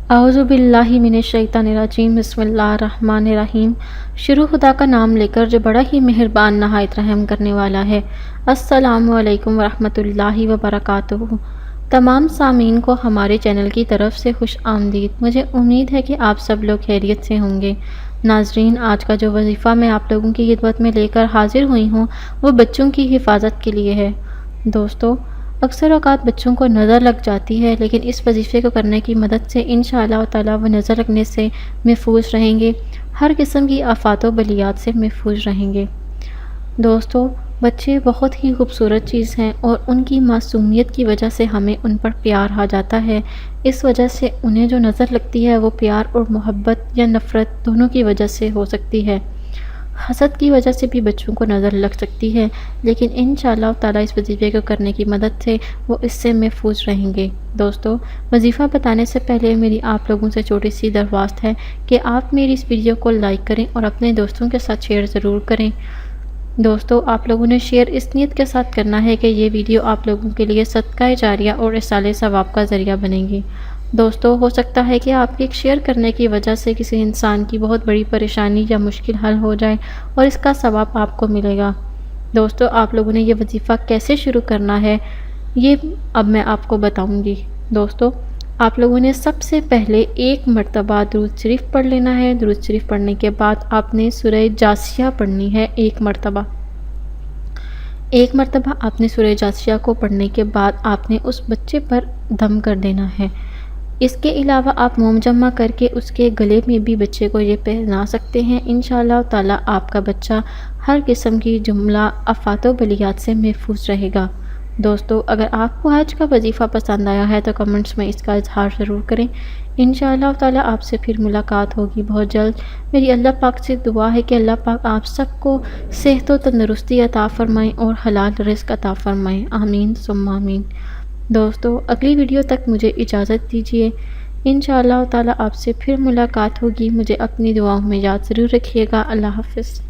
اعوذ باللہ من الشیطان الرجیم بسم اللہ الرحمن الرحیم۔ شروع خدا کا نام لے کر جو بڑا ہی مہربان نہایت رحم کرنے والا ہے۔ السلام علیکم ورحمۃ اللہ وبرکاتہ۔ تمام سامعین کو ہمارے چینل کی طرف سے خوش آمدید۔ مجھے امید ہے کہ آپ سب لوگ خیریت سے ہوں گے۔ ناظرین، آج کا جو وظیفہ میں آپ لوگوں کی خدمت میں لے کر حاضر ہوئی ہوں وہ بچوں کی حفاظت کے لیے ہے۔ دوستو، اکثر اوقات بچوں کو نظر لگ جاتی ہے، لیکن اس وظیفے کو کرنے کی مدد سے انشاءاللہ تعالی وہ نظر لگنے سے محفوظ رہیں گے، ہر قسم کی آفات و بلیات سے محفوظ رہیں گے۔ دوستو، بچے بہت ہی خوبصورت چیز ہیں اور ان کی معصومیت کی وجہ سے ہمیں ان پر پیار آ جاتا ہے۔ اس وجہ سے انہیں جو نظر لگتی ہے وہ پیار اور محبت یا نفرت دونوں کی وجہ سے ہو سکتی ہے۔ حسد کی وجہ سے بھی بچوں کو نظر لگ سکتی ہے، لیکن انشاءاللہ تعالی اس وظیفے کو کرنے کی مدد سے وہ اس سے محفوظ رہیں گے۔ دوستو، وظیفہ بتانے سے پہلے میری آپ لوگوں سے چھوٹی سی درخواست ہے کہ آپ میری اس ویڈیو کو لائک کریں اور اپنے دوستوں کے ساتھ شیئر ضرور کریں۔ دوستو، آپ لوگوں نے شیئر اس نیت کے ساتھ کرنا ہے کہ یہ ویڈیو آپ لوگوں کے لیے صدقہ جاریہ اور اصالِ ثواب کا ذریعہ بنے گی۔ دوستو، ہو سکتا ہے کہ آپ کے ایک شیئر کرنے کی وجہ سے کسی انسان کی بہت بڑی پریشانی یا مشکل حل ہو جائے اور اس کا ثواب آپ کو ملے گا۔ دوستو، آپ لوگوں نے یہ وظیفہ کیسے شروع کرنا ہے یہ اب میں آپ کو بتاؤں گی۔ دوستو، آپ لوگوں نے سب سے پہلے ایک مرتبہ درود شریف پڑھ لینا ہے۔ درود شریف پڑھنے کے بعد آپ نے سورہ جاثیہ پڑھنی ہے ایک مرتبہ۔ ایک مرتبہ آپ نے سورہ جاثیہ کو پڑھنے کے بعد آپ نے اس بچے پر دم کر دینا ہے۔ اس کے علاوہ آپ موم جمع کر کے اس کے گلے میں بھی بچے کو یہ پہنا سکتے ہیں۔ انشاءاللہ تعالی آپ کا بچہ ہر قسم کی جملہ آفات و بلیات سے محفوظ رہے گا۔ دوستو، اگر آپ کو آج کا وظیفہ پسند آیا ہے تو کمنٹس میں اس کا اظہار ضرور کریں۔ انشاءاللہ تعالی آپ سے پھر ملاقات ہوگی بہت جلد۔ میری اللہ پاک سے دعا ہے کہ اللہ پاک آپ سب کو صحت و تندرستی عطا فرمائیں اور حلال رزق عطا فرمائیں۔ آمین ثم آمین۔ دوستو، اگلی ویڈیو تک مجھے اجازت دیجیے۔ انشاءاللہ تعالی آپ سے پھر ملاقات ہوگی۔ مجھے اپنی دعاؤں میں یاد ضرور رکھیے گا۔ اللہ حافظ۔